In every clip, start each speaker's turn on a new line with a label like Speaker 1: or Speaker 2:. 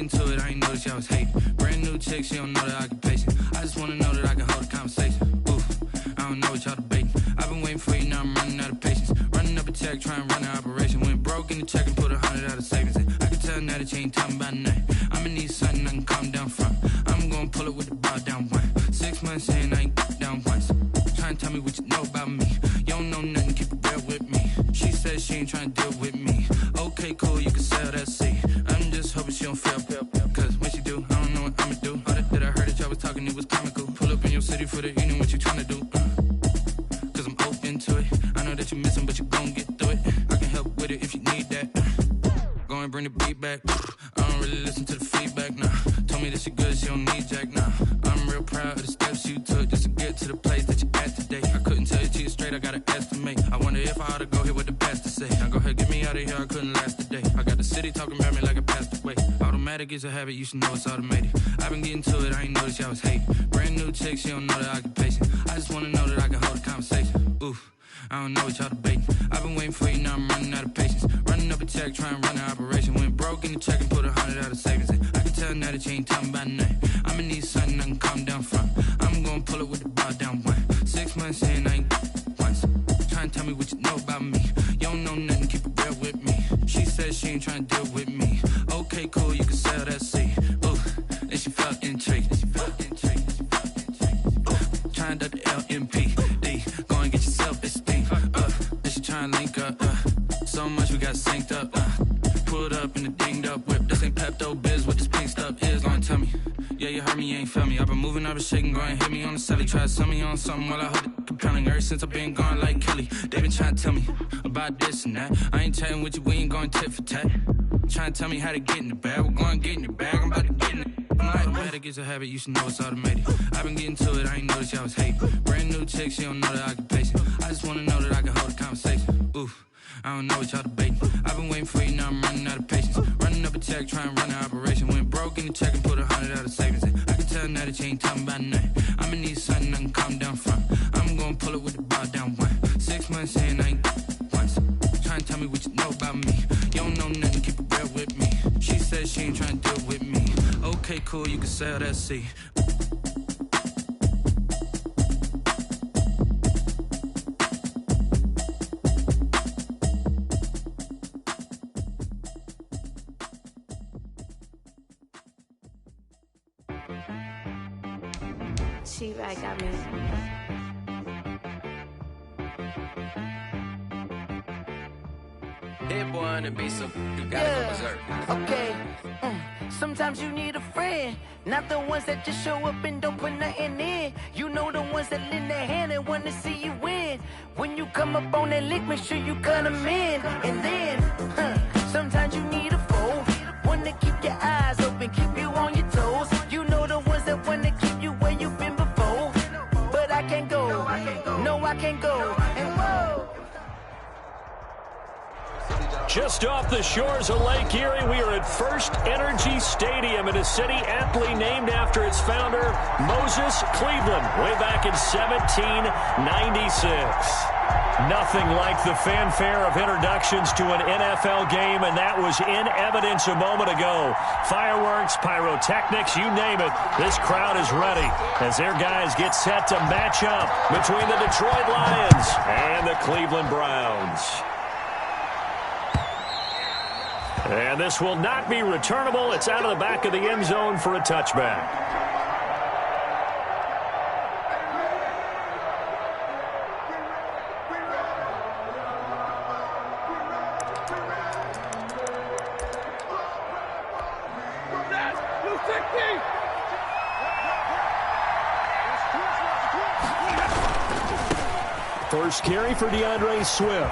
Speaker 1: into it, I ain't noticed y'all was hating. Brand new chick, she don't know the occupation. I just wanna know that I can hold a conversation. Ooh, I don't know what y'all debating. I've been waiting for you, now I'm running out of patience. Running up a check, trying to run an operation. Went broke in the check and put 100 out of savings in. I can tell now that you ain't talking about nothing. I'ma need something I can calm down from. I'm gonna pull it with the bar down one. 6 months in, I ain't down once. Trying to tell me what you know about me. You don't know nothing, keep it real with me. She says she ain't trying to deal with me. Okay, cool, you can sell that seat. I'm just hoping she don't feel. Cause when she do, I don't know what I'ma do. All that I heard that y'all was talking, it was comical. Pull up in your city for the evening, what you trying to do? Cause I'm open to it. I know that you missing, but you gon' get through it. I can help with it if you need that. Go and bring the beat back. I don't really listen to the feedback, nah. Told me that she good, she don't need jack, nah. I'm real proud of the steps you took just to get to the place that you at today. I couldn't tell you to you straight, I gotta estimate. I wonder if I ought to go here with the best to say. Now go ahead, get me out of here, I couldn't last a day. I got the city talking about me like I passed away. Automatic is a habit, you should know it's automated. I've been getting to it, I ain't noticed y'all was hating. Brand new chick, she don't know the occupation. I just wanna know that I can hold a conversation. Ooh, I don't know what y'all debating. I've been waiting for you, now I'm running out of patience. Running up a check, trying to run an operation. Went broke in the check and put 100 out of savings in. I can tell now that you ain't talking about nothing. I'ma need something I can calm down from. I'm gonna pull it with the bar down one. 6 months in, I ain't once. Trying to tell me what you know about me. You don't know nothing, keep it real with me. She says she ain't trying to deal with me. Okay, cool, you can sell that seat. Ooh, and she felt intrigued. Trying to duck the LMPD. Go and get your self-esteem. And she trying to link up. So much we got synced up. Pulled up in the dinged up whip. This ain't Pepto-Biz, what this pink stuff is. Go and tell me. Yeah, you heard me, you ain't felt me. I've been moving, I've been shaking, go and hit me on the celly. Try to sell me on something while I hold it compelling. Ever since I've been gone like Kelly, they been trying to tell me about this and that. I ain't chatting with you, we ain't going tit for tat. Trying to tell me how to get in the bag. We're going to get in the bag, I'm about to get in it. Automatic is a habit, you should know it's automated. I've been getting to it, I ain't noticed y'all was hating. Brand new chick, she don't know the occupation. I just wanna know that I can hold a conversation. Ooh, I don't know what y'all debating. I've been waiting for you, now I'm running out of patience. Running up a check, trying to run an operation. Went broke in the check and put 100 out of savings in. I can tell now that you ain't talking about nothing. I'ma need something I can calm down from. I'm gonna pull it with the bar down one. 6 months in, I ain't once. Trying to tell me what you know about me. You don't know nothing, keep it real with me. She says she ain't trying to deal with me. Okay, cool, you can sell that seat.
Speaker 2: She-Rag got me.
Speaker 3: Hit boy on the beat, so you gotta go berserk.
Speaker 4: Okay. Sometimes you need a friend, not the ones that just show up and don't put nothing in. You know the ones that lend their hand and wanna see you win. When you come up on that lick, make sure you cut them in. And then, sometimes you need a foe, one to keep your eyes open, keep you on your toes. You know the ones that wanna keep you where you've been before. But I can't go, no I can't go. And whoa.
Speaker 5: Just off the shores of Lake Erie, we are at First Energy Stadium in a city aptly named after its founder, Moses Cleveland, way back in 1796. Nothing like the fanfare of introductions to an NFL game, and that was in evidence a moment ago. Fireworks, pyrotechnics, you name it, this crowd is ready as their guys get set to match up between the Detroit Lions and the Cleveland Browns. And this will not be returnable. It's out of the back of the end zone for a touchback. First carry for DeAndre Swift.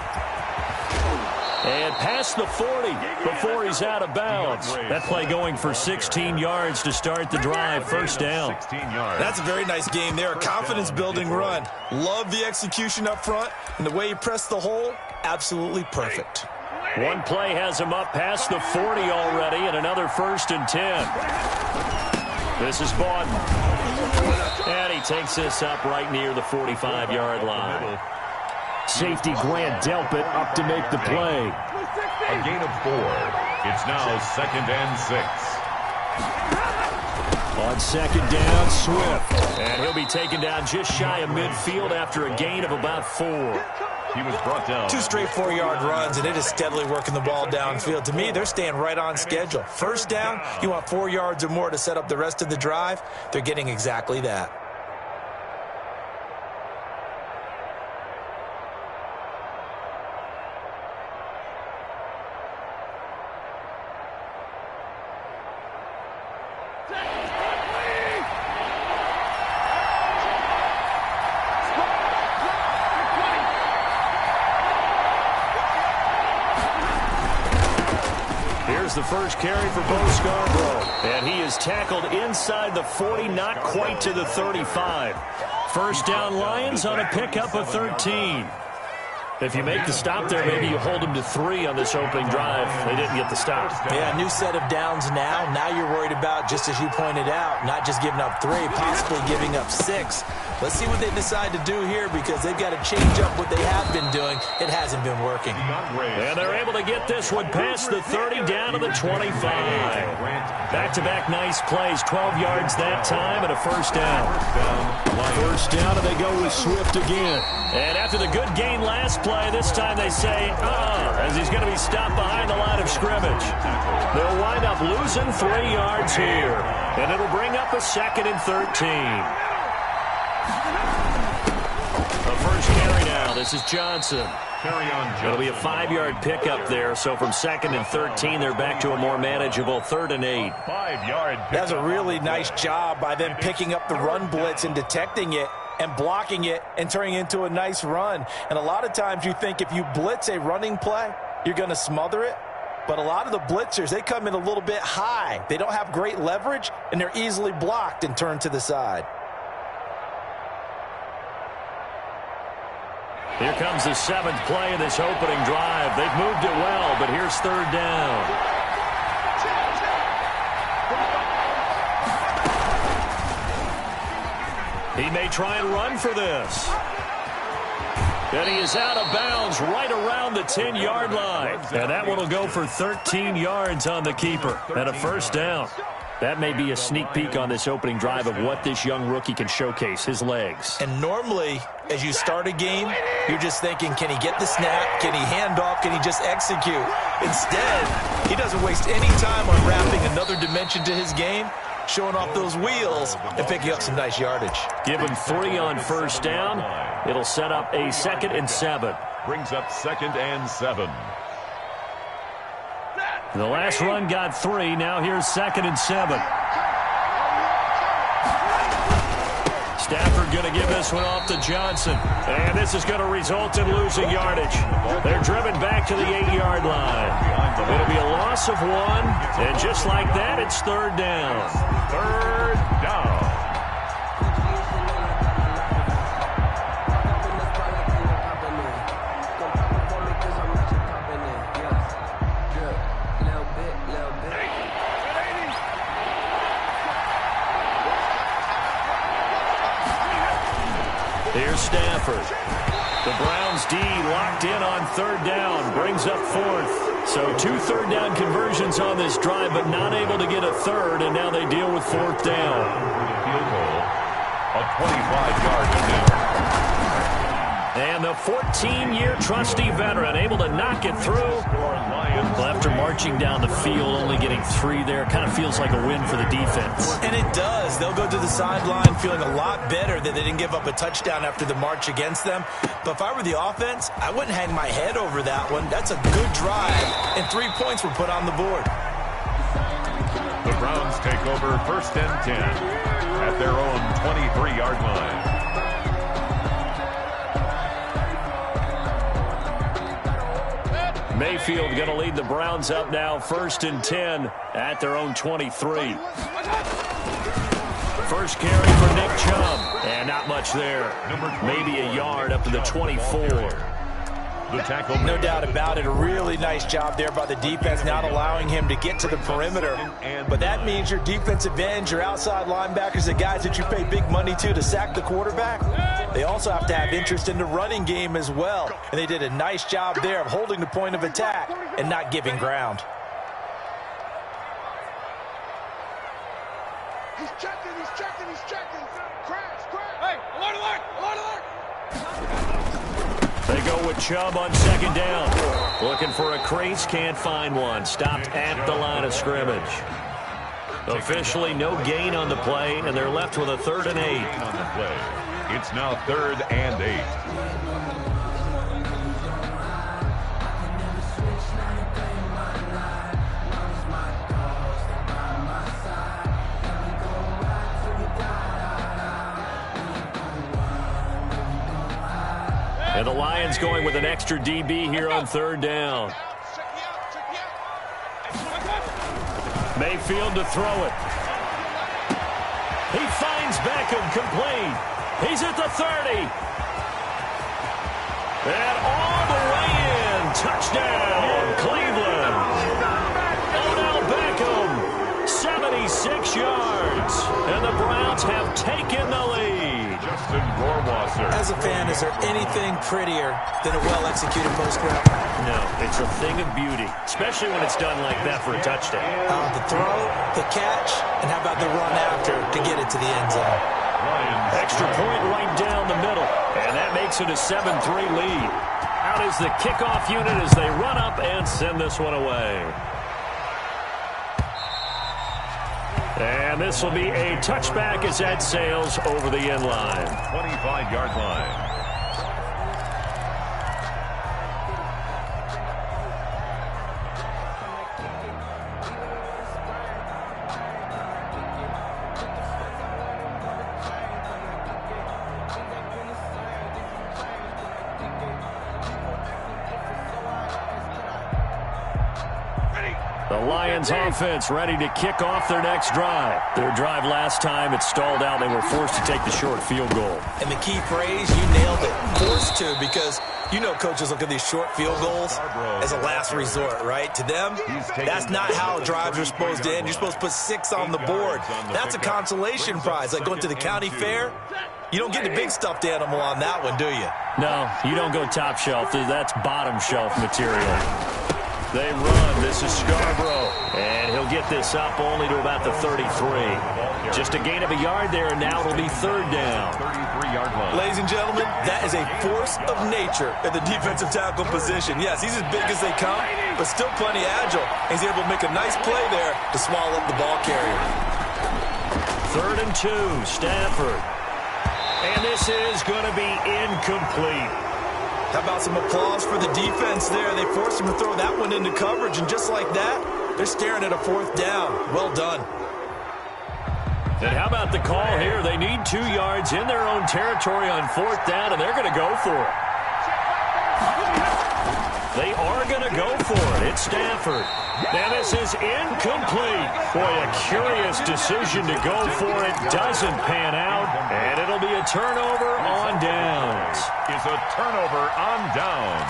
Speaker 5: And past the 40 before he's out of bounds. That play going for 16 yards to start the drive. First down.
Speaker 6: That's a very nice game there. A confidence-building run. Love the execution up front. And the way he pressed the hole, absolutely perfect.
Speaker 5: One play has him up past the 40 already, and another 1st and 10. This is Bawden. And he takes this up right near the 45-yard line. Safety Grant Delpit up to make the play.
Speaker 7: A gain of 4. It's now 2nd and 6.
Speaker 5: On second down, Swift. And he'll be taken down just shy of midfield after a gain of about 4.
Speaker 6: He was brought down. 2 straight 4-yard runs, and it is steadily working the ball downfield. To me, they're staying right on schedule. First down, you want 4 yards or more to set up the rest of the drive. They're getting exactly that.
Speaker 5: The first carry for Bo Scarborough, and he is tackled inside the 40, not quite to the 35. First down, Lions on a pickup of 13. If you make the stop there, maybe you hold them to 3 on this opening drive. They didn't get the stop.
Speaker 6: Yeah, new set of downs now. Now you're worried about, just as you pointed out, not just giving up 3, possibly giving up 6. Let's see what they decide to do here, because they've got to change up what they have been doing. It hasn't been working.
Speaker 5: And they're able to get this one past the 30 down to the 25. Back-to-back nice plays, 12 yards that time and a first down. First down, and they go with Swift again. And after the good gain last play, this time they say, as he's going to be stopped behind the line of scrimmage. They'll wind up losing 3 yards here, and it'll bring up a 2nd and 13. The first carry now. This is Johnson. It'll be a 5-yard pickup there. So from 2nd and 13, they're back to a more manageable 3rd and 8.
Speaker 6: 5-yard. That's a really nice job by them picking up the run blitz and detecting it and blocking it and turning it into a nice run. And a lot of times you think if you blitz a running play, you're going to smother it. But a lot of the blitzers, they come in a little bit high. They don't have great leverage, and they're easily blocked and turned to the side.
Speaker 5: Here comes the 7th play of this opening drive. They've moved it well, but here's 3rd down. He may try and run for this. And he is out of bounds right around the 10-yard line. And that one will go for 13 yards on the keeper and a first down. That may be a sneak peek on this opening drive of what this young rookie can showcase, his legs.
Speaker 6: And normally, as you start a game, you're just thinking, can he get the snap? Can he hand off? Can he just execute? Instead, he doesn't waste any time on wrapping another dimension to his game, showing off those wheels and picking up some nice yardage.
Speaker 5: Give him 3 on first down. It'll set up a 2nd and 7.
Speaker 7: Brings up 2nd and 7.
Speaker 5: The last run got 3. Now here's 2nd and 7. Stafford going to give this one off to Johnson. And this is going to result in losing yardage. They're driven back to the 8-yard line. It'll be a loss of 1. And just like that, it's 3rd down.
Speaker 7: 3rd down.
Speaker 5: Here's Stafford. The Browns D locked in on 3rd down. Brings up 4th. So 2 third down conversions on this drive, but not able to get a 3rd, and now they deal with 4th down.
Speaker 7: Field goal, a 25-yard attempt.
Speaker 5: And the 14-year trusty veteran able to knock it through. Well, after marching down the field, only getting 3 there, kind of feels like a win for the defense.
Speaker 6: And it does. They'll go to the sideline feeling a lot better that they didn't give up a touchdown after the march against them. But if I were the offense, I wouldn't hang my head over that one. That's a good drive, and 3 points were put on the board.
Speaker 7: The Browns take over 1st and 10 at their own 23-yard line.
Speaker 5: Mayfield going to lead the Browns up now, 1st and 10 at their own 23. First carry for Nick Chubb, and not much there. Maybe a yard up to the 24.
Speaker 7: The tackle.
Speaker 6: No doubt about it. A really nice job there by the defense, not allowing him to get to the perimeter. But that means your defensive ends, your outside linebackers, the guys that you pay big money to sack the quarterback, they also have to have interest in the running game as well. And they did a nice job there of holding the point of attack and not giving ground.
Speaker 5: They go with Chubb on second down. Looking for a crease, can't find one. Stopped at the line of scrimmage. Officially no gain on the play, and they're left with a 3rd and 8.
Speaker 7: On the play. It's now 3rd and 8.
Speaker 5: And the Lions going with an extra DB here on 3rd down. Mayfield to throw it. He finds Beckham complete. He's at the 30. And all the way in. Touchdown, Cleveland. Odell Beckham, 76 yards. And the Browns have taken the lead.
Speaker 6: As a fan, is there anything prettier than a well-executed post route?
Speaker 5: No, it's a thing of beauty, especially when it's done like that for a touchdown.
Speaker 6: The throw, the catch, and how about the run after to get it to the end zone?
Speaker 5: Extra point right down the middle, and that makes it a 7-3 lead. Out is the kickoff unit as they run up and send this one away. And this will be a touchback as that sails over the end line.
Speaker 7: 25-yard line.
Speaker 5: The Lions offense ready to kick off their next drive. Their drive last time, it stalled out. They were forced to take the short field goal.
Speaker 6: And the key phrase, you nailed it, forced to, because you know coaches look at these short field goals as a last resort, right? To them, that's not how drives are supposed to end. You're supposed to put 6 on the board. That's a consolation prize, like going to the county fair. You don't get the big stuffed animal on that one, do you?
Speaker 5: No, you don't go top shelf. That's bottom shelf material. They run. This is Scarborough. And he'll get this up only to about the 33. Just a gain of a yard there, and now it'll be 3rd down.
Speaker 7: 33-yard line.
Speaker 6: Ladies and gentlemen, that is a force of nature at the defensive tackle position. Yes, he's as big as they come, but still plenty agile. He's able to make a nice play there to swallow up the ball carrier.
Speaker 5: 3rd and 2, Stafford. And this is going to be incomplete.
Speaker 6: How about some applause for the defense there? They forced him to throw that one into coverage, and just like that, they're staring at a 4th down. Well done.
Speaker 5: And how about the call here? They need 2 yards in their own territory on 4th down, and they're going to go for it. They are going to go for it. It's Stafford. And this is incomplete. Boy, a curious decision to go for it. Doesn't pan out, and it'll be a turnover on downs.
Speaker 7: Is a turnover on downs.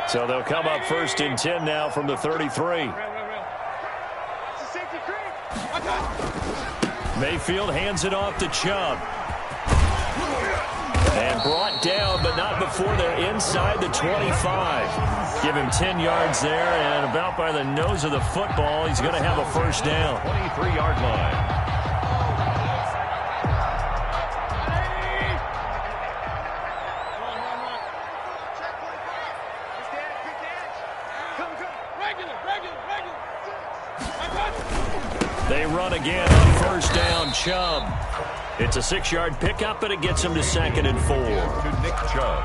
Speaker 5: So they'll come up 1st and 10 now from the 33. Mayfield hands it off to Chubb. And brought down, but not before they're inside the 25. Give him 10 yards there, and about by the nose of the football, he's going to have a 1st down.
Speaker 7: 23-yard line.
Speaker 5: They run again on 1st down, Chubb. It's a 6-yard pickup, but it gets him to 2nd and 4.
Speaker 7: To Nick Chubb.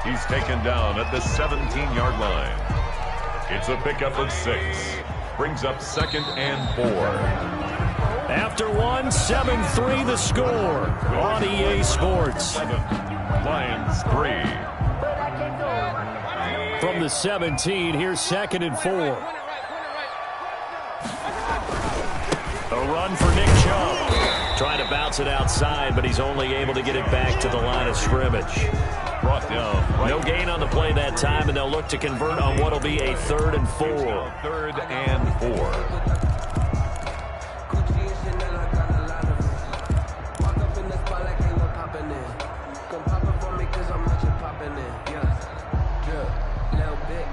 Speaker 7: He's taken down at the 17-yard line. It's a pickup of 6. Brings up 2nd and 4.
Speaker 5: After 1, 7-3 the score on EA Sports.
Speaker 7: 7, Lions 3.
Speaker 5: From the 17, here's 2nd and 4. A run for Nick Chubb. Trying to bounce it outside, but he's only able to get it back to the line of scrimmage.
Speaker 7: Brought down.
Speaker 5: No gain on the play that time, and they'll look to convert on what will be a 3rd and 4.
Speaker 7: 3rd and 4.
Speaker 8: Little bit.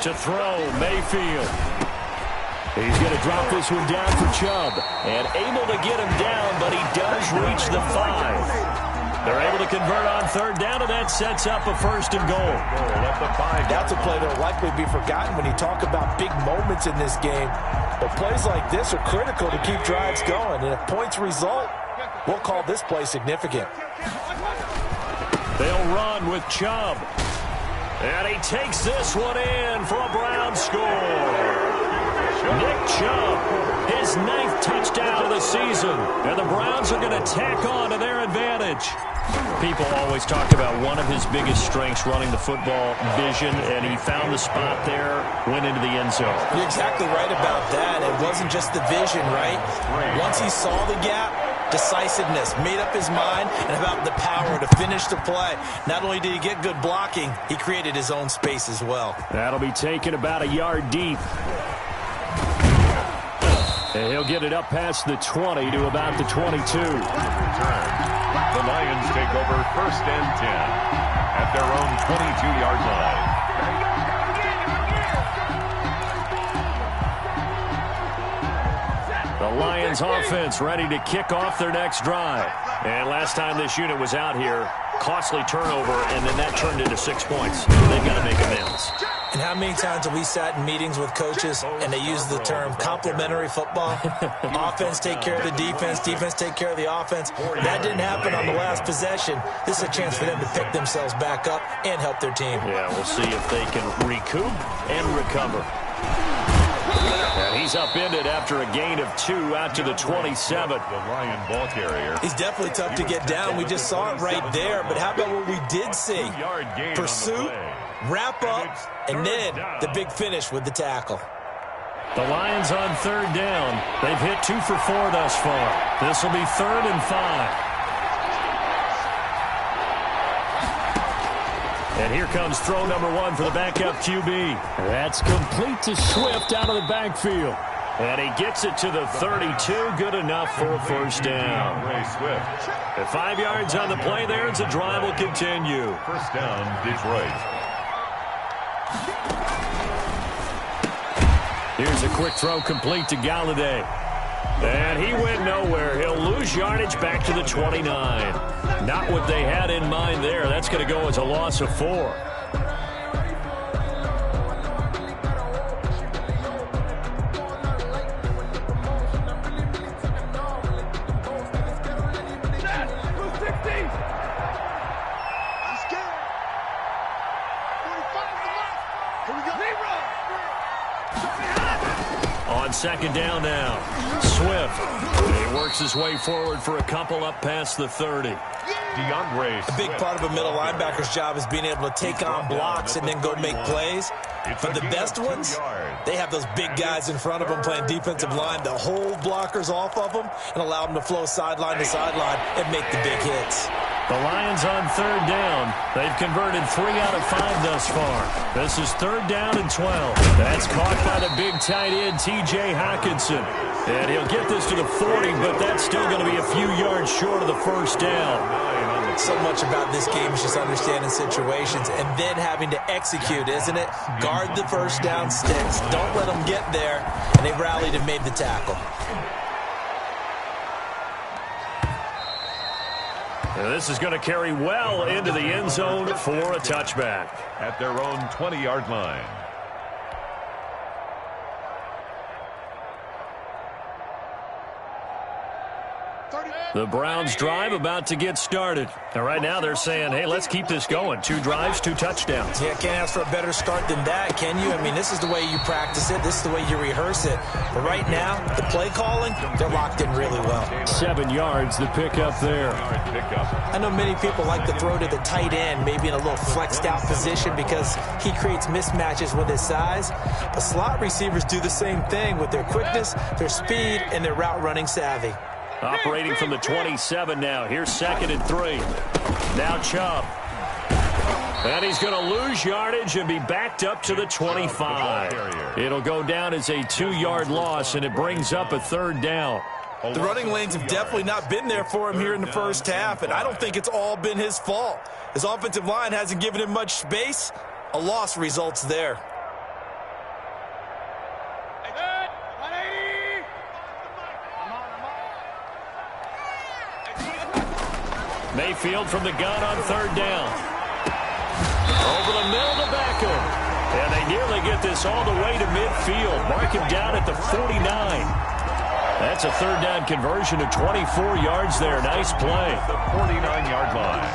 Speaker 5: To throw, Mayfield. He's going to drop this one down for Chubb. And able to get him down, but he does reach the 5. They're able to convert on third down, and that sets up a first and goal.
Speaker 6: That's a play that will likely be forgotten when you talk about big moments in this game. But plays like this are critical to keep drives going. And if points result, we'll call this play significant.
Speaker 5: They'll run with Chubb. And he takes this one in for a Browns score. Nick Chubb, his 9th touchdown of the season. And the Browns are going to tack on to their advantage. People always talk about one of his biggest strengths, running the football, vision, and he found the spot there, went into the end zone.
Speaker 6: You're exactly right about that. It wasn't just the vision, right? Once he saw the gap, decisiveness, made up his mind, and about the power to finish the play. Not only did he get good blocking, he created his own space as well.
Speaker 5: That'll be taken about a yard deep. And he'll get it up past the 20 to about the 22.
Speaker 7: The Lions take over 1st and 10 at their own 22-yard line.
Speaker 5: The Lions offense ready to kick off their next drive. And last time this unit was out here, costly turnover, and then that turned into 6 points. They've got to make amends.
Speaker 6: And how many times have we sat in meetings with coaches and they use the term complementary football? Offense take care of the defense, defense take care of the offense. That didn't happen on the last possession. This is a chance for them to pick themselves back up and help their team.
Speaker 5: Yeah, we'll see if they can recoup and recover. And he's upended after a gain of 2 out to the 27.
Speaker 7: The Lion ball carrier.
Speaker 6: He's definitely tough to get down. We just saw it right there. But how about what we did see? Pursuit, wrap up, and then the big finish with the tackle.
Speaker 5: The Lions on third down. They've hit 2 for 4 thus far. This will be 3rd and 5. And here comes throw number 1 for the backup QB. That's complete to Swift out of the backfield. And he gets it to the 32. Good enough for a first down.
Speaker 7: Swift.
Speaker 5: At 5 yards on the play there, the drive will continue.
Speaker 7: First down, Detroit.
Speaker 5: Here's a quick throw complete to Galladay. And he went nowhere. He'll lose yardage back to the 29. Not what they had in mind there. That's going to go as a loss of 4. On second down now, Swift. He works his way forward for a couple up past the 30.
Speaker 6: A big part of a middle linebacker's job is being able to take on blocks and then go make plays. But the best ones, they have those big guys in front of them playing defensive line that hold blockers off of them and allow them to flow sideline to sideline and make the big hits.
Speaker 5: The Lions on third down. They've converted 3 out of 5 thus far. This is 3rd down and 12. That's caught by the big tight end, T.J. Hockenson. And he'll get this to the 40, but that's still going to be a few yards short of the first down.
Speaker 6: So much about this game is just understanding situations and then having to execute, isn't it? Guard the first down sticks. Don't let them get there. And they rallied and made the tackle.
Speaker 5: And this is going to carry well into the end zone for a touchback.
Speaker 7: At their own 20-yard line.
Speaker 5: The Browns drive about to get started. And right now they're saying, hey, let's keep this going. 2 drives, 2 touchdowns.
Speaker 6: Yeah, can't ask for a better start than that, can you? I mean, this is the way you practice it. This is the way you rehearse it. But right now, the play calling, they're locked in really well.
Speaker 5: 7 yards, the pickup there.
Speaker 6: I know many people like to throw to the tight end, maybe in a little flexed out position because he creates mismatches with his size. But slot receivers do the same thing with their quickness, their speed, and their route running savvy.
Speaker 5: Operating from the 27 now. Here's 2nd and 3. Now Chubb. And he's going to lose yardage and be backed up to the 25. It'll go down as a 2-yard loss, and it brings up a 3rd down.
Speaker 6: The running lanes have definitely not been there for him here in the first half, and I don't think it's all been his fault. His offensive line hasn't given him much space. A loss results there.
Speaker 5: Mayfield from the gun on third down. Over the middle to Beckham. And they nearly get this all the way to midfield. Mark him down at the 49. That's a third down conversion of 24 yards there. Nice play.
Speaker 7: The 49-yard line.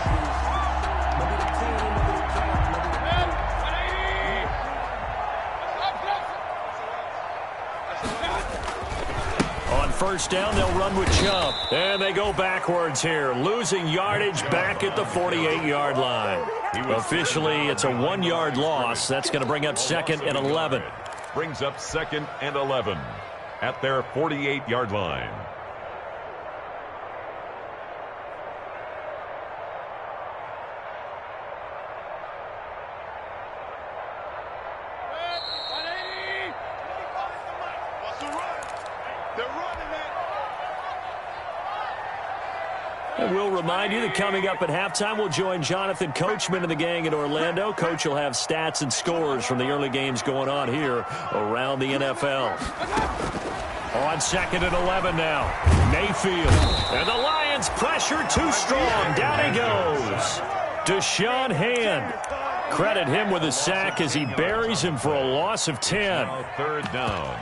Speaker 5: First down, they'll run with Chubb. And they go backwards here, losing yardage back at the 48-yard line. Officially, it's a 1-yard loss. That's going to bring up 2nd and 11.
Speaker 7: Brings up 2nd and 11 at their 48-yard line.
Speaker 5: And we'll remind you that coming up at halftime, we'll join Jonathan Coachman and the gang in Orlando. Coach will have stats and scores from the early games going on here around the NFL. On 2nd and 11 now, Mayfield. And the Lions pressure too strong. Down he goes. Deshaun Hand. Credit him with a sack as he buries him for a loss of 10.
Speaker 7: Now third down.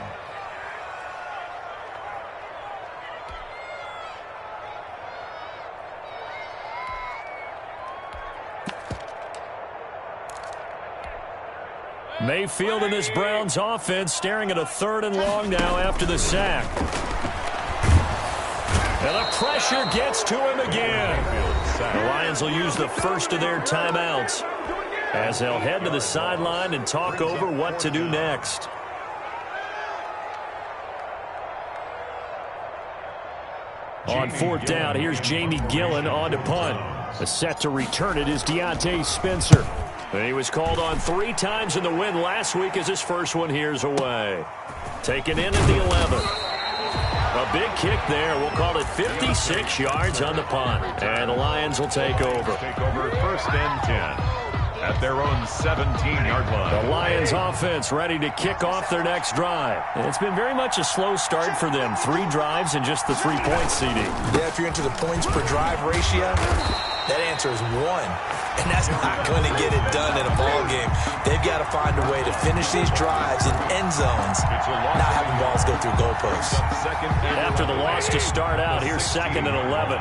Speaker 5: Mayfield in this Browns offense staring at a 3rd and long now after the sack. And the pressure gets to him again. The Lions will use the first of their timeouts as they'll head to the sideline and talk over what to do next. On 4th down, here's Jamie Gillen on to punt. The set to return it is Deontay Spencer. And he was called on 3 times in the win last week as his first one here's away. Taken in at the 11. A big kick there. We'll call it 56 yards on the punt. And the Lions will take over.
Speaker 7: Take over 1st and 10 at their own 17-yard line.
Speaker 5: The Lions offense ready to kick off their next drive. And it's been very much a slow start for them. 3 drives and just the 3-point CD.
Speaker 6: Yeah, if you're into the points per drive ratio, that answer is 1. And that's not going to get it done in a ball game. They've got to find a way to finish these drives in end zones, not having balls go through goalposts.
Speaker 5: After the loss to start out, here's 2nd and 11.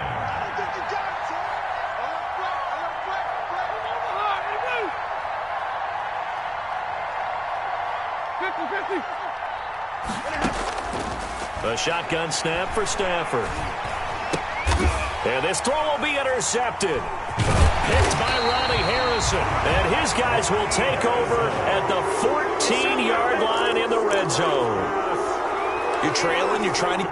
Speaker 5: The shotgun snap for Stafford. And this throw will be intercepted. Picked by Ronnie Harrison. And his guys will take over at the 14-yard line in the red zone.
Speaker 6: You're trailing, you're trying to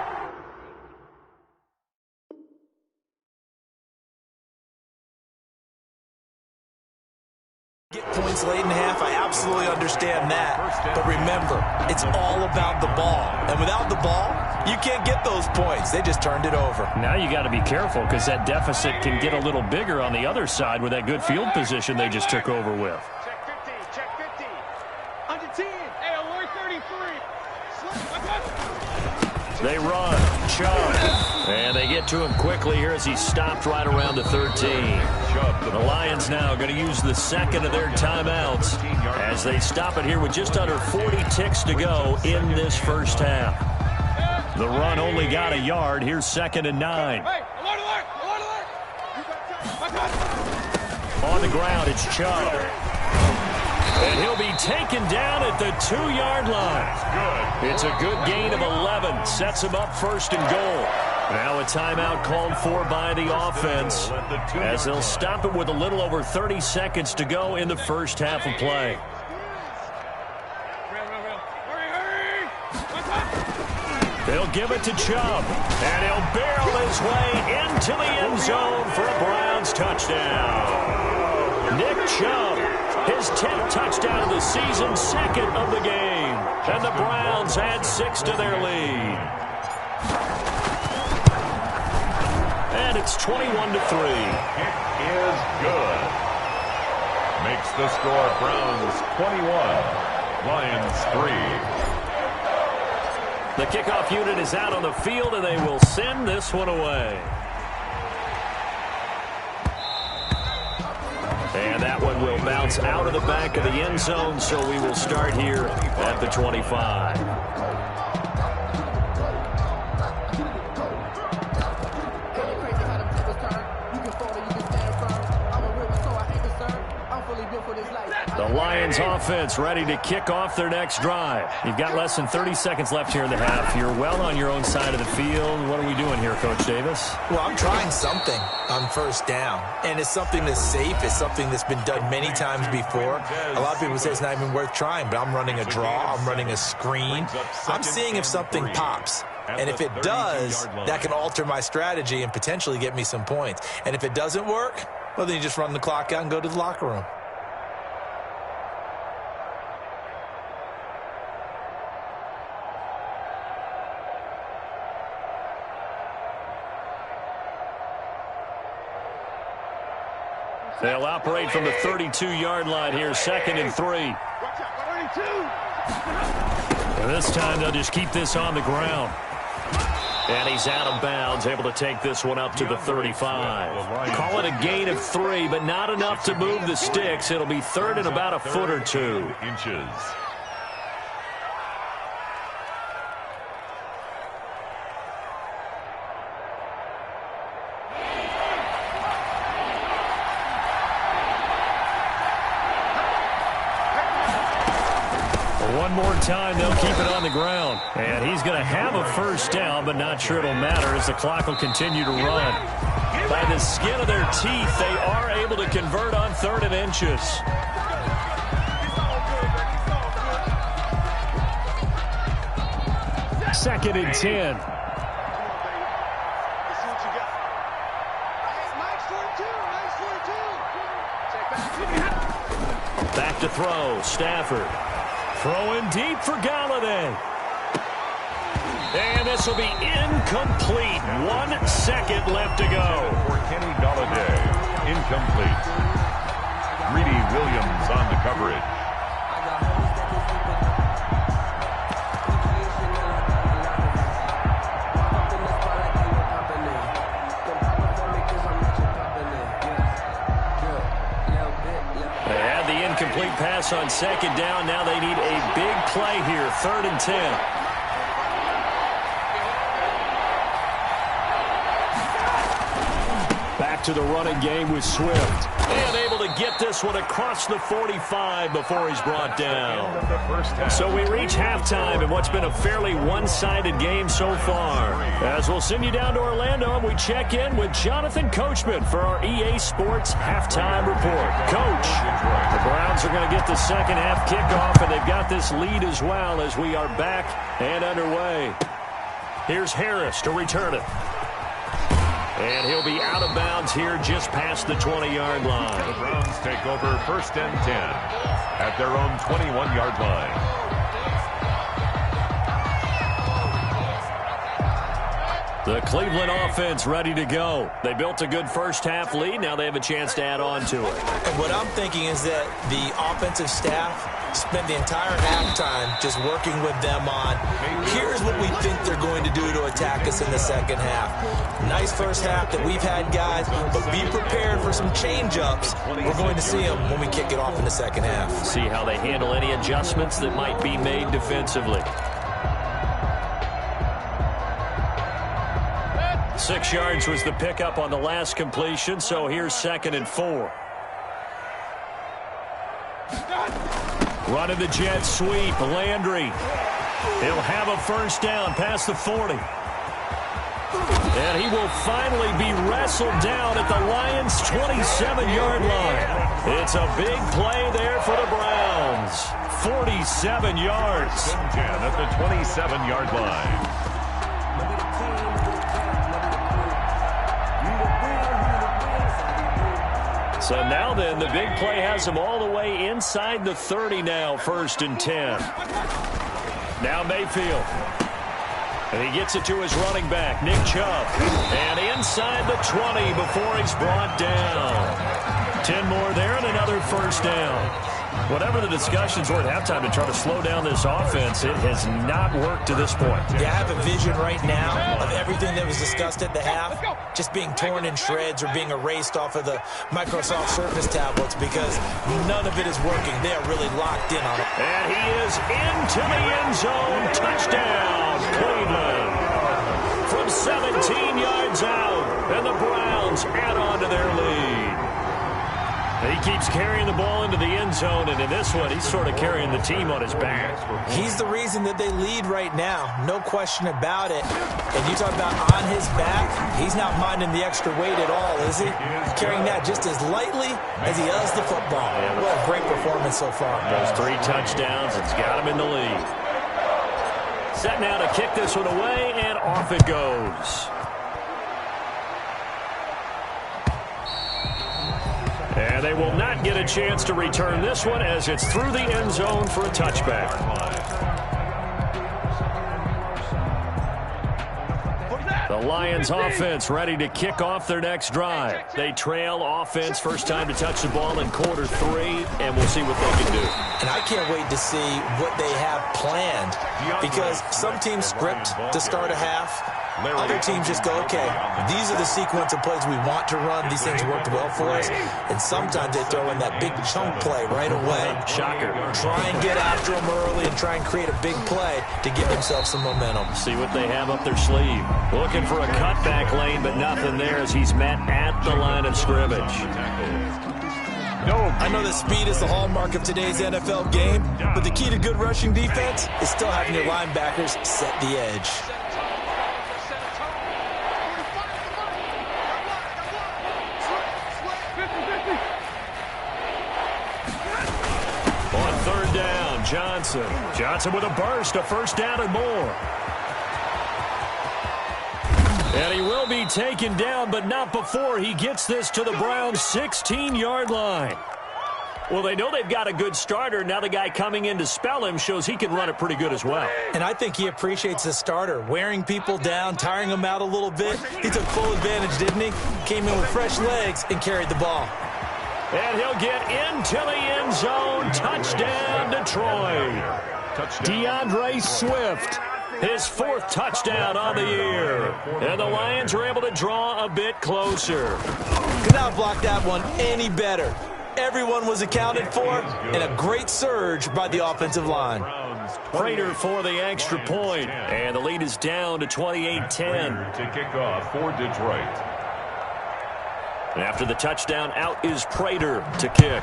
Speaker 6: get points late in half. I absolutely understand that. But remember, it's all about the ball. And without the ball, you can't get those points. They just turned it over.
Speaker 5: Now you got to be careful because that deficit can get a little bigger on the other side with that good field position they just took over with.
Speaker 8: Check 50, check 50. On the team. Hey, alert 33.
Speaker 5: They run. Chubb. And they get to him quickly here as he stopped right around the 13. The Lions now going to use the 2nd of their timeouts as they stop it here with just under 40 ticks to go in this first half. The run only got a yard. Here's 2nd and 9.
Speaker 8: Hey, alert, alert, alert, alert.
Speaker 5: On the ground, it's Chubb. And he'll be taken down at the 2-yard line. It's a good gain of 11. Sets him up 1st and goal. Now a timeout called for by the offense as they'll stop it with a little over 30 seconds to go in the first half of play. They'll give it to Chubb, and he'll barrel his way into the end zone for a Browns touchdown. Nick Chubb, his 10th touchdown of the season, 2nd of the game. And the Browns add 6 to their lead. It's 21-3.
Speaker 7: Kick is good. Makes the score Browns 21, Lions 3.
Speaker 5: The kickoff unit is out on the field, and they will send this one away. And that one will bounce out of the back of the end zone, so we will start here at the 25. The Lions offense ready to kick off their next drive. You've got less than 30 seconds left here in the half. You're well on your own side of the field. What are we doing here, Coach Davis?
Speaker 6: Well, I'm trying something on first down, and it's something that's safe. It's something that's been done many times before. A lot of people say it's not even worth trying, but I'm running a draw. I'm running a screen. I'm seeing if something pops. And if it does, that can alter my strategy and potentially get me some points. And if it doesn't work, well, then you just run the clock out and go to the locker room.
Speaker 5: They'll operate from the 32-yard line here, 2nd and 3. And this time they'll just keep this on the ground. And he's out of bounds, able to take this one up to the 35. Call it a gain of 3, but not enough to move the sticks. It'll be 3rd and about a foot or 2.
Speaker 7: Inches.
Speaker 5: One more time, they'll keep it on the ground. And he's going to have a first down, but not sure it'll matter as the clock will continue to run. By the skin of their teeth, they are able to convert on 3rd and inches. Second and 10. Back to throw, Stafford. Throwing deep for Galladay. And this will be incomplete. 1 second left to go.
Speaker 7: For Kenny Galladay, incomplete. Greedy Williams on the coverage.
Speaker 5: Complete pass on 2nd down. Now they need a big play here. 3rd and 10. Back to the running game with Swift. And able to get this one across the 45 before he's brought down. So we reach halftime in what's been a fairly one-sided game so far. As we'll send you down to Orlando, and we check in with Jonathan Coachman for our EA Sports Halftime Report. Coach, the Browns are going to get the second half kickoff, and they've got this lead as well as we are back and underway. Here's Harris to return it. And he'll be out of bounds here just past the 20-yard line.
Speaker 7: The Browns take over 1st and 10 at their own 21-yard line.
Speaker 5: The Cleveland offense ready to go. They built a good first half lead. Now they have a chance to add on to it.
Speaker 6: And what I'm thinking is that the offensive staff spent the entire halftime just working with them on, here's what we think they're going to do to attack us in the second half. Nice first half that we've had, guys, but be prepared for some change-ups. We're going to see them when we kick it off in the second half.
Speaker 5: See how they handle any adjustments that might be made defensively. 6 yards was the pickup on the last completion, so here's 2nd and 4. Running the jet sweep, Landry. He'll have a first down past the 40. And he will finally be wrestled down at the Lions' 27-yard line. It's a big play there for the Browns. 47 yards.
Speaker 7: 10 at the 27-yard line.
Speaker 5: So now then, the big play has him all the way inside the 30 now, 1st and 10. Now Mayfield. And he gets it to his running back, Nick Chubb. And inside the 20 before he's brought down. 10 more there and another first down. Whatever the discussions were at halftime to try to slow down this offense, it has not worked to this point.
Speaker 6: Yeah, I have a vision right now of everything that was discussed at the half just being torn in shreds or being erased off of the Microsoft Surface tablets because none of it is working. They are really locked in on it.
Speaker 5: And he is into the end zone. Touchdown, Cleveland. From 17 yards out, and the Browns add on to their lead. He keeps carrying the ball into the end zone, and in this one, he's sort of carrying the team on his back.
Speaker 6: He's the reason that they lead right now, no question about it. And you talk about on his back, he's not minding the extra weight at all, is he? Carrying that just as lightly as he does the football. What a great performance so far.
Speaker 5: Those 3 touchdowns, it's got him in the lead. Set now to kick this one away, and off it goes. And they will not get a chance to return this one as it's through the end zone for a touchback. The Lions offense ready to kick off their next drive. They trail offense, first time to touch the ball in quarter 3, and we'll see what they can do.
Speaker 6: And I can't wait to see what they have planned because some teams script to start a half. Other teams just go, okay, these are the sequence of plays we want to run. These things worked well for us. And sometimes they throw in that big chunk play right away.
Speaker 5: Shocker.
Speaker 6: Try and get after them early and try and create a big play to give themselves some momentum.
Speaker 5: See what they have up their sleeve. Looking for a cutback lane, but nothing there as he's met at the line of scrimmage.
Speaker 6: I know that speed is the hallmark of today's NFL game, but the key to good rushing defense is still having your linebackers set the edge.
Speaker 5: Johnson with a burst, a first down and more. And he will be taken down, but not before he gets this to the Browns' 16-yard line. Well, they know they've got a good starter. Now the guy coming in to spell him shows he can run it pretty good as well.
Speaker 6: And I think he appreciates the starter, wearing people down, tiring them out a little bit. He took full advantage, didn't he? Came in with fresh legs and carried the ball.
Speaker 5: And he'll get into the end zone. Touchdown, Detroit. DeAndre Swift, his 4th touchdown on the year. And the Lions are able to draw a bit closer.
Speaker 6: Could not block that one any better. Everyone was accounted for, and a great surge by the offensive line.
Speaker 5: Prater for the extra point, and the lead is down to 28-10.
Speaker 7: To kick off for Detroit.
Speaker 5: And after the touchdown, out is Prater to kick.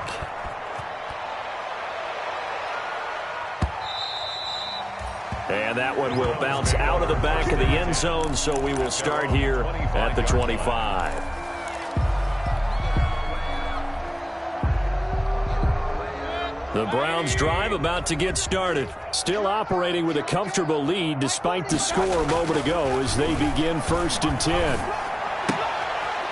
Speaker 5: And that one will bounce out of the back of the end zone, so we will start here at the 25. The Browns drive about to get started. Still operating with a comfortable lead despite the score a moment ago as they begin 1st and 10.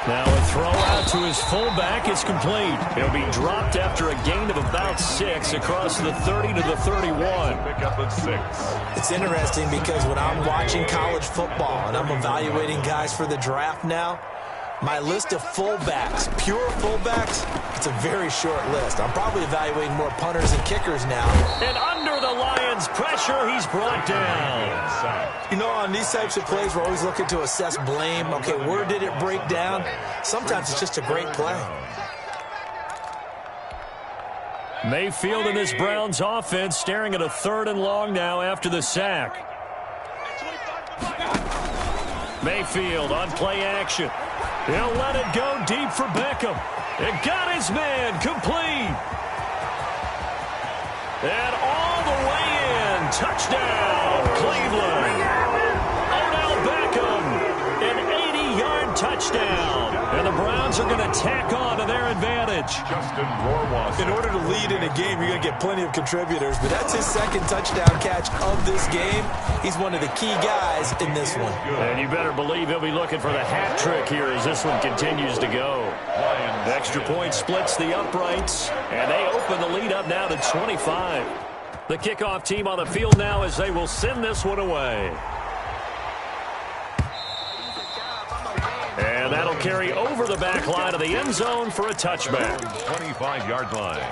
Speaker 5: Now a throw out to his fullback is complete. He'll be dropped after a gain of about 6 across the 30 to the 31.
Speaker 7: Pick up at 6.
Speaker 6: It's interesting because when I'm watching college football and I'm evaluating guys for the draft now, my list of fullbacks, pure fullbacks, it's a very short list. I'm probably evaluating more punters and kickers now.
Speaker 5: And under the Lions' pressure, he's brought down.
Speaker 6: You know, on these types of plays, we're always looking to assess blame. Okay, where did it break down? Sometimes it's just a great play.
Speaker 5: Mayfield and this Browns offense staring at a 3rd and long now after the sack. Mayfield on play action. He'll let it go deep for Beckham. It got his man complete. And all the way in. Touchdown, Cleveland. Odell Beckham, an 80-yard touchdown. And the Browns are going to tack on to their advantage.
Speaker 7: Justin Rohrwasser.
Speaker 6: In order to lead in a game, you're going to get plenty of contributors, but that's his 2nd touchdown catch of this game. He's one of the key guys in this one.
Speaker 5: And you better believe he'll be looking for the hat trick here as this one continues to go. Extra point splits the uprights, and they open the lead up now to 25. The kickoff team on the field now as they will send this one away. carry over the back line of the end zone for a touchback.
Speaker 7: 25-yard line.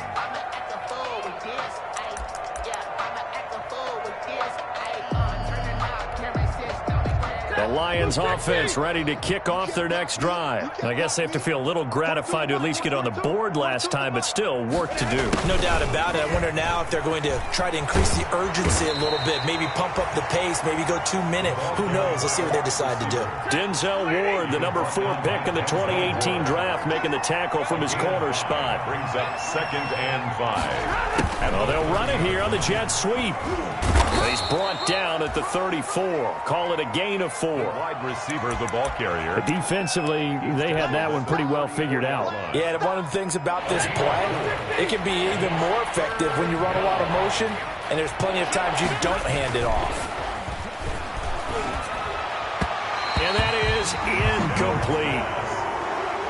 Speaker 5: The Lions offense ready to kick off their next drive. I guess they have to feel a little gratified to at least get on the board last time, but still work to do.
Speaker 6: No doubt about it. I wonder now if they're going to try to increase the urgency a little bit, maybe pump up the pace, maybe go 2 minute. Who knows? Let's see what they decide to do.
Speaker 5: Denzel Ward, the number 4 pick in the 2018 draft, making the tackle from his corner spot.
Speaker 7: Brings up 2nd and 5.
Speaker 5: And they'll run it here on the jet sweep. He's brought down at the 34. Call it a gain of 4.
Speaker 7: Wide receiver, the ball carrier.
Speaker 5: Defensively, they had that one pretty well figured out.
Speaker 6: Yeah, and one of the things about this play, it can be even more effective when you run a lot of motion, and there's plenty of times you don't hand it off.
Speaker 5: And that is incomplete.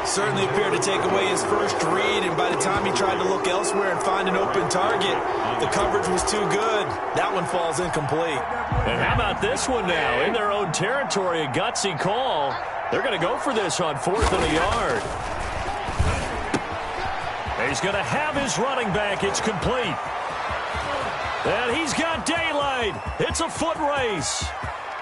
Speaker 6: Certainly appeared to take away his first read, and by the time he tried to look elsewhere and find an open target, the coverage was too good. That one falls incomplete.
Speaker 5: And how about this one now? In their own territory, a gutsy call. They're going to go for this on 4th and a yard. He's going to have his running back. It's complete. And he's got daylight. It's a foot race.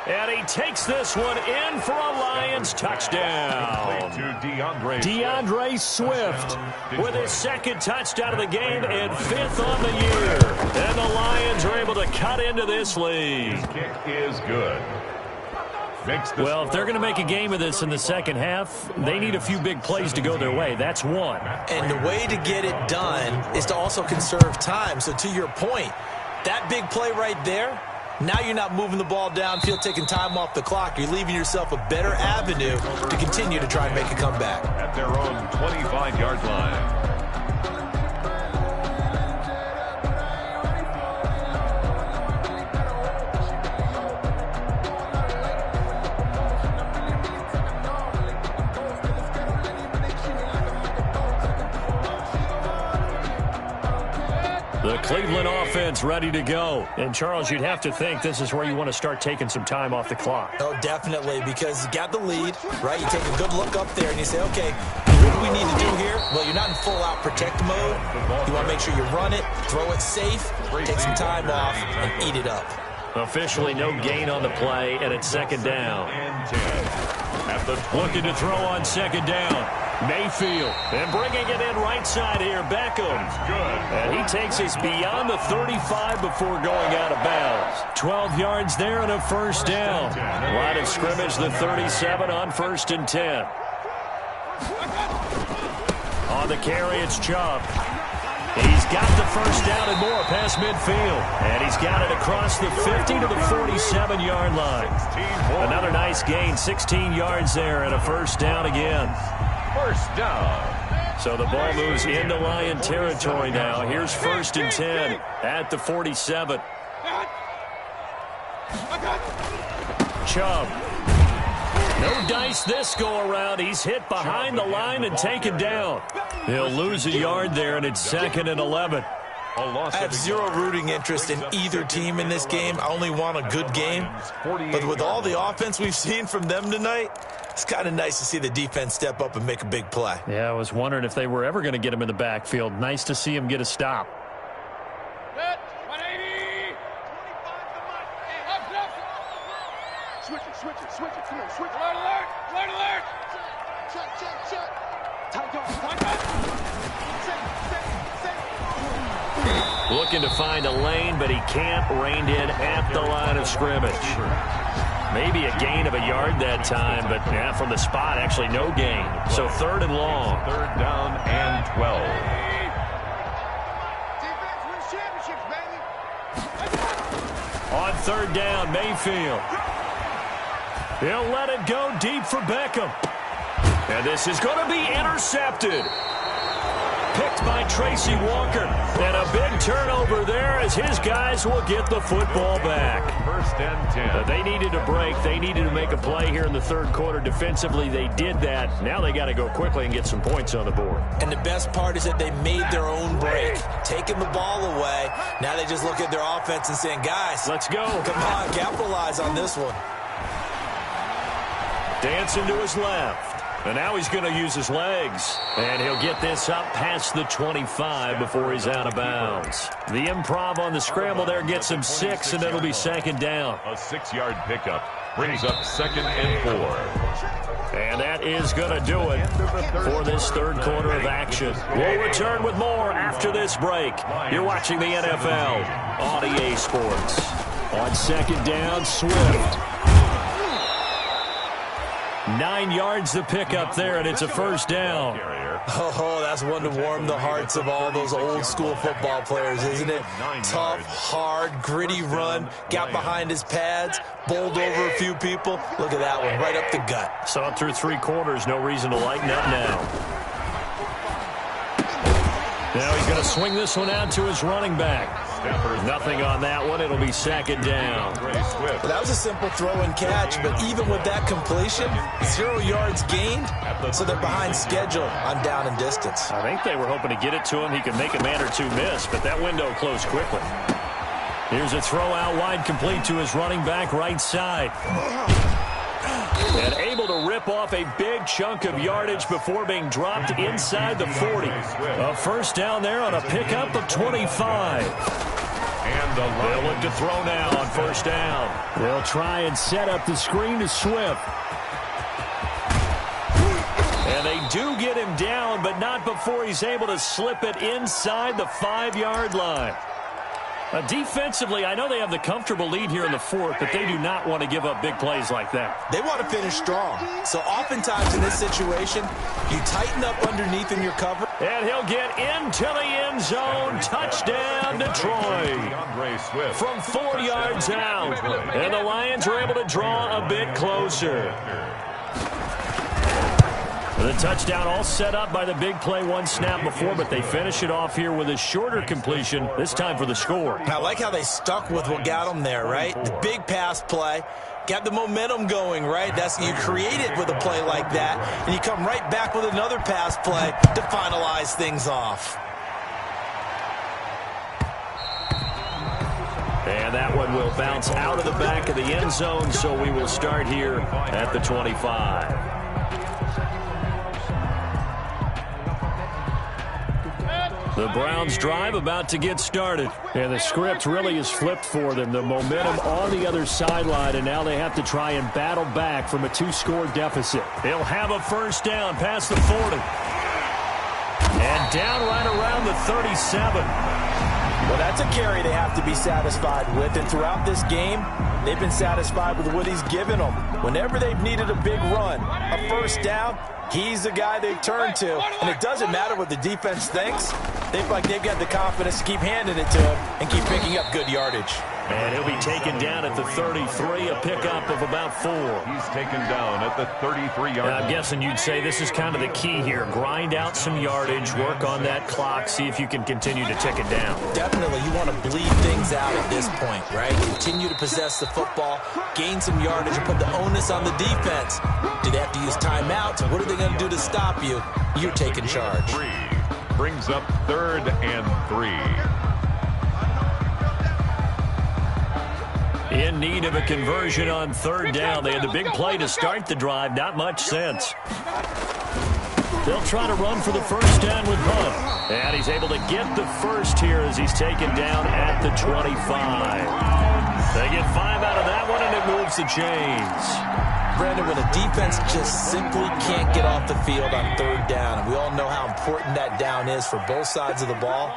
Speaker 5: And he takes this one in for a Lions touchdown. DeAndre Swift with his 2nd touchdown of the game and 5th on the year. And the Lions are able to cut into this lead.
Speaker 7: His kick is good.
Speaker 5: Well, if they're going to make a game of this in the second half, they need a few big plays to go their way. That's one.
Speaker 6: And the way to get it done is to also conserve time. So to your point, that big play right there, now you're not moving the ball downfield, taking time off the clock. You're leaving yourself a better avenue to continue to try and make a comeback.
Speaker 7: At their own 25-yard line.
Speaker 5: The Cleveland offense ready to go. And, Charles, you'd have to think this is where you want to start taking some time off the clock.
Speaker 6: Oh, definitely, because you got the lead, right? You take a good look up there and you say, okay, what do we need to do here? Well, you're not in full-out protect mode. You want to make sure you run it, throw it safe, take some time off, and eat it up.
Speaker 5: Officially no gain on the play, and it's 2nd down. Looking to throw on 2nd down. Mayfield, and bringing it in right side here, Beckham. And he takes us beyond the 35 before going out of bounds. 12 yards there and a 1st down. Line of scrimmage, the 37 on 1st and 10. On the carry, it's Chubb. He's got the 1st down and more past midfield. And he's got it across the 50 to the 47-yard line. Another nice gain, 16 yards there and a 1st down again.
Speaker 7: 1st down.
Speaker 5: So the ball moves into Lion territory now. Here's 1st and 10 at the 47. Chubb. No dice this go-around. He's hit behind the line and taken down. He'll lose a yard there, and it's 2nd and 11.
Speaker 6: I have zero rooting interest in either team in this game. I only want a good game. But with all the offense we've seen from them tonight, it's kind of nice to see the defense step up and make a big play.
Speaker 5: Yeah, I was wondering if they were ever going to get him in the backfield. Nice to see him get a stop.
Speaker 8: Good. 180. 25 Switch it. Come on, switch. Alert, alert. Check. Tight guard.
Speaker 5: Looking to find a lane, but he can't. Reined in at the line of scrimmage. Maybe a gain of a yard that time, but yeah, from the spot, actually no gain. So 3rd and long.
Speaker 7: 3rd down and 12.
Speaker 8: Defense wins championships, baby.
Speaker 5: On 3rd down, Mayfield. He'll let it go deep for Beckham. And this is going to be intercepted. Picked by Tracy Walker. And a big turnover there as his guys will get the football back.
Speaker 7: 1st and 10.
Speaker 5: They needed a break. They needed to make a play here in the 3rd quarter. Defensively, they did that. Now they got to go quickly and get some points on the board.
Speaker 6: And the best part is that they made their own break, taking the ball away. Now they just look at their offense and saying, guys,
Speaker 5: let's go.
Speaker 6: Come on, capitalize on this one.
Speaker 5: Dancing to his left. And now he's going to use his legs. And he'll get this up past the 25 before he's out of bounds. The improv on the scramble there gets him 6, and it'll be second down.
Speaker 7: A 6-yard pickup brings up 2nd and 4.
Speaker 5: And that is going to do it for this third quarter of action. We'll return with more after this break. You're watching the NFL on EA Sports. On second down, Swift. 9 yards the pickup there, and it's a first down.
Speaker 6: Oh, that's one to warm the hearts of all those old school football players, isn't it? Tough, hard, gritty run, got behind his pads, bowled over a few people. Look at that one, right up the gut.
Speaker 5: Saw it through 3 quarters, no reason to lighten up now. Now he's going to swing this one out to his running back. Nothing on that one. It'll be second down.
Speaker 6: Well, that was a simple throw and catch, but even with that completion, 0 yards gained, so they're behind schedule on down and distance.
Speaker 5: I think they were hoping to get it to him. He could make a man or two miss, but that window closed quickly. Here's a throw out wide, complete to his running back right side. And able to rip off a big chunk of yardage before being dropped inside the 40. A first down there on a pickup of 25. They'll look to throw now on first down. They'll try and set up the screen to Swift. And they do get him down, but not before he's able to slip it inside the 5-yard line. Defensively, I know they have the comfortable lead here in the 4th, but they do not want to give up big plays like that.
Speaker 6: They want to finish strong. So oftentimes in this situation, you tighten up underneath in your cover.
Speaker 5: And he'll get into the end zone. Touchdown, Detroit. From 4 yards out. And the Lions are able to draw a bit closer. The touchdown all set up by the big play 1 snap before, but they finish it off here with a shorter completion, this time for the score.
Speaker 6: I like how they stuck with what got them there, right? The big pass play, got the momentum going, right? That's you create it with a play like that, and you come right back with another pass play to finalize things off.
Speaker 5: And that one will bounce out of the back of the end zone, so we will start here at the 25. The Browns drive about to get started. And the script really is flipped for them. The momentum on the other sideline, and now they have to try and battle back from a 2-score deficit. They'll have a first down past the 40. And down right around the 37.
Speaker 6: Well, that's a carry they have to be satisfied with. And throughout this game, they've been satisfied with what he's given them. Whenever they've needed a big run, a first down, he's the guy they turn to. And it doesn't matter what the defense thinks. They've got the confidence to keep handing it to him and keep picking up good yardage.
Speaker 5: And he'll be taken down at the 33, a pickup of about 4.
Speaker 7: He's taken down at the 33-yard line.
Speaker 5: I'm guessing you'd say this is kind of the key here. Grind out some yardage, work on that clock, see if you can continue to tick it down.
Speaker 6: Definitely, you want to bleed things out at this point, right? Continue to possess the football, gain some yardage, and put the onus on the defense. Do they have to use timeouts? What are they going to do to stop you? You're taking charge.
Speaker 7: 3 brings up 3rd and 3.
Speaker 5: In need of a conversion on 3rd down. They had the big play to start the drive. Not much sense. They'll try to run for the first down with Hunt. And he's able to get the first here as he's taken down at the 25. They get 5 out of that one, and it moves the chains.
Speaker 6: Brandon, when a defense just simply can't get off the field on 3rd down, and we all know how important that down is for both sides of the ball,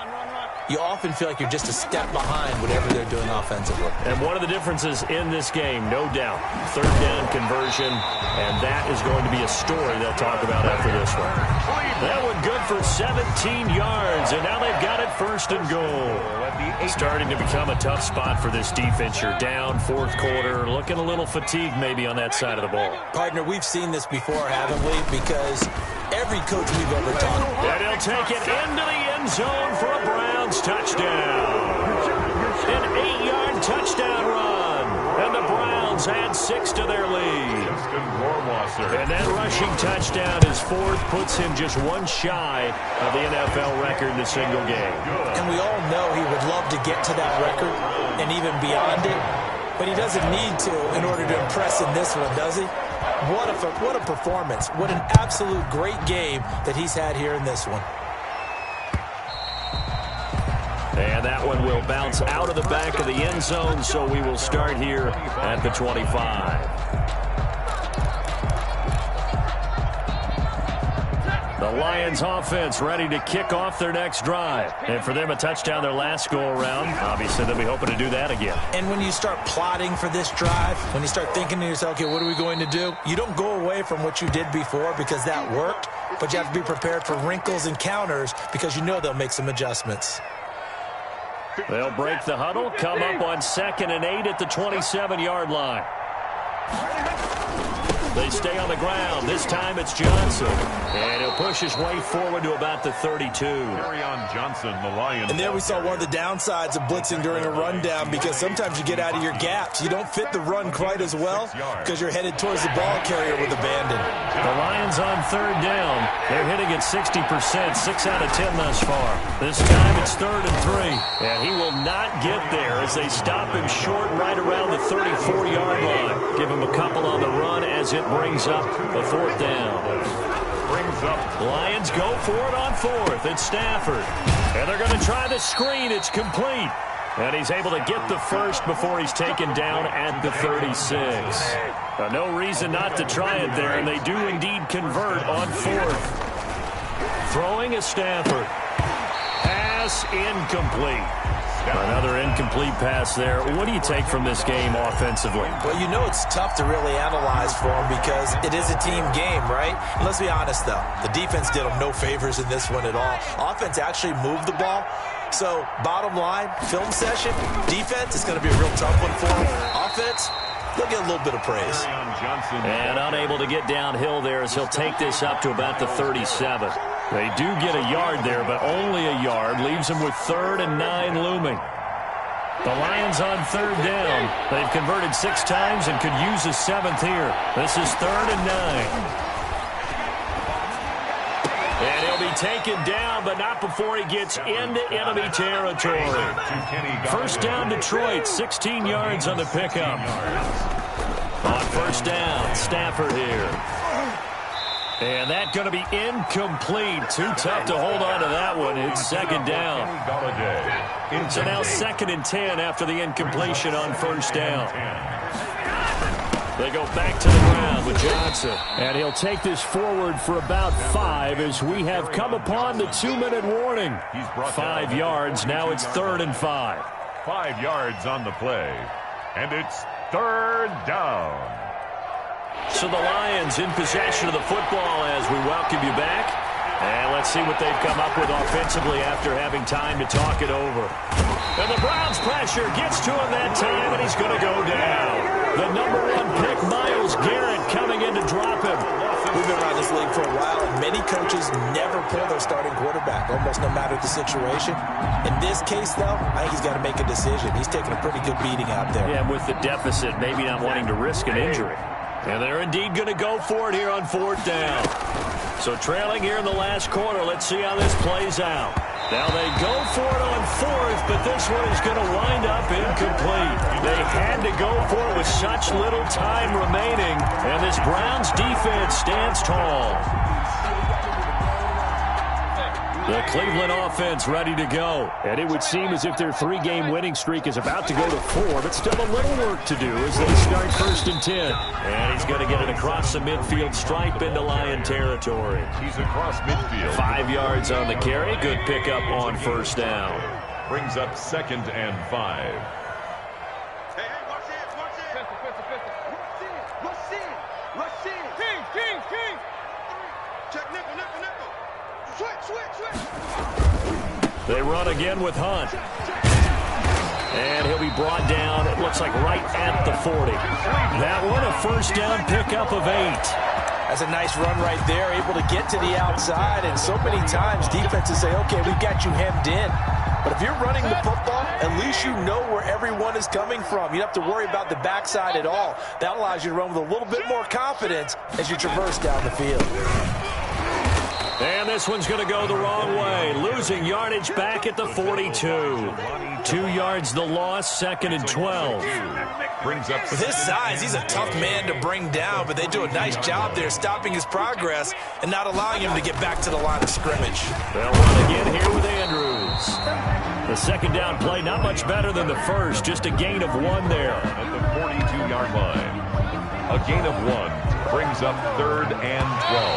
Speaker 6: you often feel like you're just a step behind whatever they're doing offensively.
Speaker 5: And one of the differences in this game, no doubt, 3rd down conversion, and that is going to be a story they'll talk about after this one. That one good for 17 yards, and now they've got it 1st and goal. Starting to become a tough spot for this defense. You're down 4th quarter, looking a little fatigued maybe on that side of the ball.
Speaker 6: Partner, we've seen this before, haven't we? Because every coach we've ever talked to.
Speaker 5: And he'll take it into the end zone for a Browns touchdown. An 8-yard touchdown run. And the Browns add 6 to their lead. And that rushing touchdown is 4th, puts him just 1 shy of the NFL record in a single game.
Speaker 6: And we all know he would love to get to that record and even beyond it. But he doesn't need to in order to impress in this one, does he? What a performance. What an absolute great game that he's had here in this one.
Speaker 5: And that one will bounce out of the back of the end zone, so we will start here at the 25. The Lions offense ready to kick off their next drive. And for them, a touchdown their last go-around. Obviously, they'll be hoping to do that again.
Speaker 6: And when you start plotting for this drive, when you start thinking to yourself, okay, what are we going to do? You don't go away from what you did before because that worked, but you have to be prepared for wrinkles and counters because you know they'll make some adjustments.
Speaker 5: They'll break the huddle, come up on 2nd and 8 at the 27-yard line. They stay on the ground. This time it's Johnson. And he'll push his way forward to about the 32.
Speaker 7: Johnson, the Lions.
Speaker 6: And there we saw one of the downsides of blitzing during a rundown because sometimes you get out of your gaps. You don't fit the run quite as well because you're headed towards the ball carrier with abandon.
Speaker 5: The Lions on 3rd down. They're hitting at 60%, 6 out of 10 thus far. This time it's 3rd and 3. And he will not get there as they stop him short right around the 34-yard line. Give him a couple on the run as it brings up a 4th down. Lions go for it on 4th. It's Stafford. And they're going to try the screen. It's complete. And he's able to get the first before he's taken down at the 36. No reason not to try it there, and they do indeed convert on 4th. Throwing is Stafford. Pass incomplete. Another incomplete pass there. What do you take from this game offensively?
Speaker 6: Well, you know it's tough to really analyze for them because it is a team game, right? And let's be honest, though. The defense did them no favors in this one at all. Offense actually moved the ball. So, bottom line, film session, defense is going to be a real tough one for them. Offense, they'll get a little bit of praise.
Speaker 5: And unable to get downhill there as he'll take this up to about the 37. They do get a yard there, but only a yard. Leaves them with 3rd and 9 looming. The Lions on 3rd down. They've converted 6 times and could use a 7th here. This is 3rd and 9. And he'll be taken down, but not before he gets into enemy territory. 1st down Detroit, 16 yards on the pickup. On 1st down, Stafford here. And that's going to be incomplete. Too tough to hold on to that one. It's 2nd down. So now 2nd and 10 after the incompletion on 1st down. They go back to the ground with Johnson. And he'll take this forward for about 5 as we have come upon the 2-minute warning. 5 yards. Now it's 3rd and 5.
Speaker 7: 5 yards on the play. And it's 3rd down.
Speaker 5: So the Lions in possession of the football as we welcome you back. And let's see what they've come up with offensively after having time to talk it over. And the Browns pressure gets to him that time, and he's going to go down. The #1 pick, Myles Garrett, coming in to drop him.
Speaker 6: We've been around this league for a while, and many coaches never pull their starting quarterback, almost no matter the situation. In this case, though, I think he's got to make a decision. He's taking a pretty good beating out there.
Speaker 5: Yeah, with the deficit, maybe not wanting to risk an injury. And they're indeed going to go for it here on 4th down. So trailing here in the last quarter, let's see how this plays out. Now they go for it on 4th, but this one is going to wind up incomplete. They had to go for it with such little time remaining, and this Browns defense stands tall. The Cleveland offense ready to go. And it would seem as if their 3-game winning streak is about to go to 4, but still a little work to do as they start 1st and 10. And he's going to get it across the midfield stripe into Lion territory.
Speaker 7: He's across midfield.
Speaker 5: 5 yards on the carry. Good pickup on 1st down.
Speaker 7: Brings up 2nd and 5.
Speaker 8: Hey, watch it, watch it. Rush in. King. Check nickel. Switch.
Speaker 5: They run again with Hunt. And he'll be brought down, it looks like right at the 40. That one, a 1st down pickup of 8.
Speaker 6: That's a nice run right there, able to get to the outside. And so many times defenses say, okay, we've got you hemmed in. But if you're running the football, at least you know where everyone is coming from. You don't have to worry about the backside at all. That allows you to run with a little bit more confidence as you traverse down the field.
Speaker 5: And this one's going to go the wrong way. Losing yardage back at the 42. 2 yards the loss, 2nd and 12.
Speaker 6: With his size, he's a tough man to bring down, but they do a nice job there stopping his progress and not allowing him to get back to the line of scrimmage.
Speaker 5: They'll run again here with Andrews. The second down play, not much better than the first, just a gain of 1 there.
Speaker 7: At the 42-yard line. A gain of 1 brings up 3rd and 12.